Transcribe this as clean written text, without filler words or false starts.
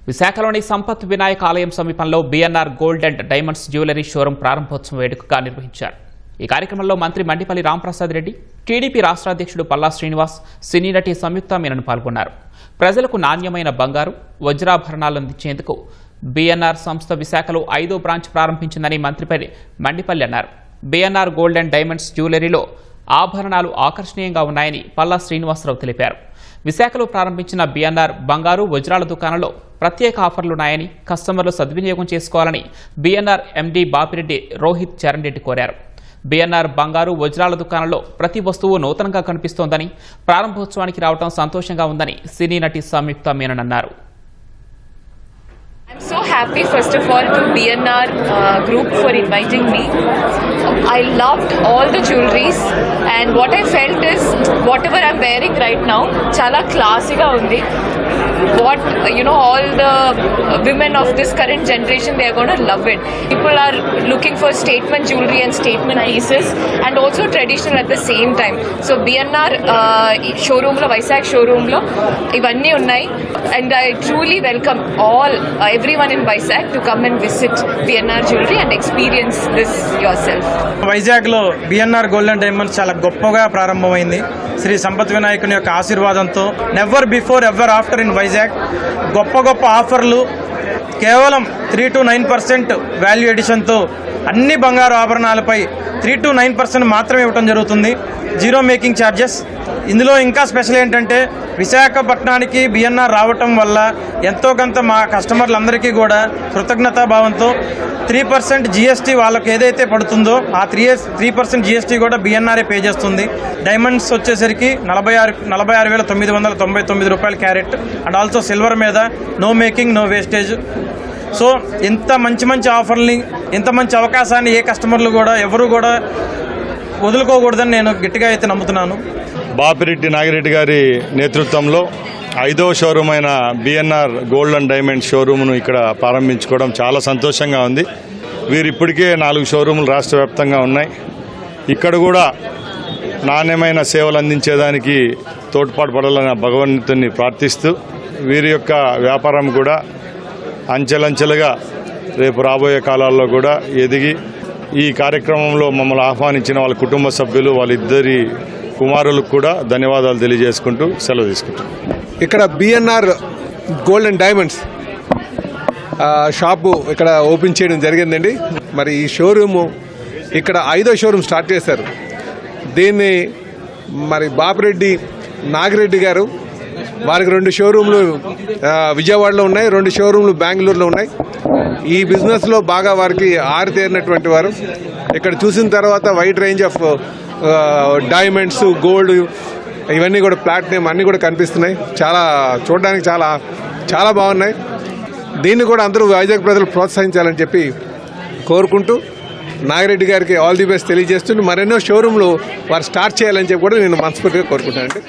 విశాఖలోని సంపత్ వినాయక ఆలయం సమీపంలో BNR gold and diamonds jewellery showroom ప్రారంభోత్సవం వేడుకగా నిర్వహించారు. ఈ కార్యక్రమంలో మంత్రి మండిపల్లి రాంప్రసాద్ రెడ్డి, టీడీపీ రాష్ట్ర అధ్యక్షుడు పల్లా శ్రీనివాస్, సినీ నటి సంయుక్త మీనన్ పాల్గొన్నారు. ప్రజలకు నాణ్యమైన బంగారు, వజ్రాభరణాలు అందించేందుకు బిఎన్ఆర్ సంస్థ విశాఖలో 5వ బ్రాంచ్ ప్రారంభించిందని మంత్రి మండిపల్లి అన్నారు. బిఎన్ఆర్ గోల్డ్ అండ్ డైమండ్స్ జ్యువెలరీలో ఆభరణాలు ఆకర్షణీయంగా ఉన్నాయని పల్లా శ్రీనివాసరావు తెలిపారు. విశాఖలో ప్రారంభించిన బిఎన్ఆర్ బంగారు, వజ్రాల దుకాణంలో ప్రత్యేక ఆఫర్లున్నాయని కస్టమర్లు సద్వినియోగం చేసుకోవాలని బిఎన్ఆర్ ఎండీ బాపిరెడ్డి రోహిత్ చరణ్ రెడ్డి కోరారు. బిఎన్ఆర్ బంగారు, వజ్రాల దుకాణంలో ప్రతి వస్తువు నూతనంగా కనిపిస్తోందని, ప్రారంభోత్సవానికి రావడం సంతోషంగా ఉందని సినీ నటి సంయుక్త మీనన్ అన్నారు. I'm so happy first of all to BNR group for inviting me. I loved all the jewelries and what I felt is whatever I'm wearing right now chala classy ga undi. What all the women of this current generation, they are going to love it. People are looking for statement jewelry and statement pieces and also traditional at the same time. So BNR showroom lo, Vizag showroom lo ivanni unnai and I truly welcome everyone in Vizag to come and visit BNR jewelry and experience this yourself. Vizag లో BNR gold and diamonds చాలా గొప్పగా ప్రారంభమైంది. శ్రీ సంపత్ వినాయకుని యొక్క ఆశీర్వాదంతో never before ever after in Vizag గొప్ప గొప్ప ఆఫర్లు, కేవలం 3 to 9% వాల్యూ ఎడిషన్తో అన్ని బంగారు ఆభరణాలపై 3 to 9% మాత్రమే ఇవ్వడం జరుగుతుంది. Zero making charges. ఇందులో ఇంకా స్పెషల్ ఏంటంటే విశాఖపట్నానికి బిఎన్ఆర్ రావటం వల్ల ఎంతో కొంత మా కస్టమర్లందరికీ కూడా కృతజ్ఞతాభావంతో 3% జీఎస్టీ వాళ్ళకి ఏదైతే పడుతుందో ఆ 3% జీఎస్టీ కూడా బిఎన్ఆర్ఏ పే చేస్తుంది. డైమండ్స్ వచ్చేసరికి 46,999 రూపాయలు క్యారెట్ అండ్ ఆల్సో సిల్వర్ మీద no making, no wastage. So ఇంత మంచి ఆఫర్ని, ఇంత మంచి అవకాశాన్ని ఏ కస్టమర్లు కూడా ఎవరు కూడా వదులుకోకూడదని నేను గట్టిగా అయితే నమ్ముతున్నాను. బాపిరెడ్డి నాగిరెడ్డి గారి నేతృత్వంలో 5వ షోరూమ్ అయిన బిఎన్ఆర్ గోల్డ్ అండ్ డైమండ్ షోరూమ్ను ఇక్కడ ప్రారంభించుకోవడం చాలా సంతోషంగా ఉంది. వీరు ఇప్పటికే 4 షోరూములు రాష్ట్ర వ్యాప్తంగా ఉన్నాయి. ఇక్కడ కూడా నాణ్యమైన సేవలు అందించేదానికి తోడ్పాటు పడాలని భగవంతుని ప్రార్థిస్తూ వీరి యొక్క వ్యాపారం కూడా అంచెలంచెలుగా రేపు రాబోయే కాలాల్లో కూడా ఎదిగి ఈ కార్యక్రమంలో మమ్మల్ని ఆహ్వానించిన వాళ్ళ కుటుంబ సభ్యులు, వాళ్ళిద్దరి కుమారులకు కూడా ధన్యవాదాలు తెలియజేసుకుంటూ సెలవు తీసుకుంటాం. ఇక్కడ BNR gold and diamonds shop ఇక్కడ ఓపెన్ చేయడం జరిగిందండి. మరి ఈ షోరూము ఇక్కడ 5వ షోరూమ్ స్టార్ట్ చేశారు. దీన్ని మరి బాపిరెడ్డి నాగిరెడ్డి గారు, వారికి 2 షోరూమ్లు విజయవాడలో ఉన్నాయి, 2 షోరూమ్లు బెంగళూరులో ఉన్నాయి. ఈ బిజినెస్లో బాగా వారికి ఆరితేరినటువంటి వారు. ఇక్కడ చూసిన తర్వాత wide range of diamonds, gold, ఇవన్నీ కూడా ప్లాటినం అన్నీ కూడా కనిపిస్తున్నాయి. చాలా చూడడానికి చాలా బాగున్నాయి. దీన్ని కూడా అందరూ వైజాగ్ ప్రజలు ప్రోత్సహించాలని చెప్పి కోరుకుంటూ నాగిరెడ్డి గారికి ఆల్ ది బెస్ట్ తెలియజేస్తూ మరెన్నో షోరూమ్లు వారు స్టార్ట్ చేయాలని చెప్పి కూడా నేను మనస్ఫూర్తిగా కోరుకుంటానండి.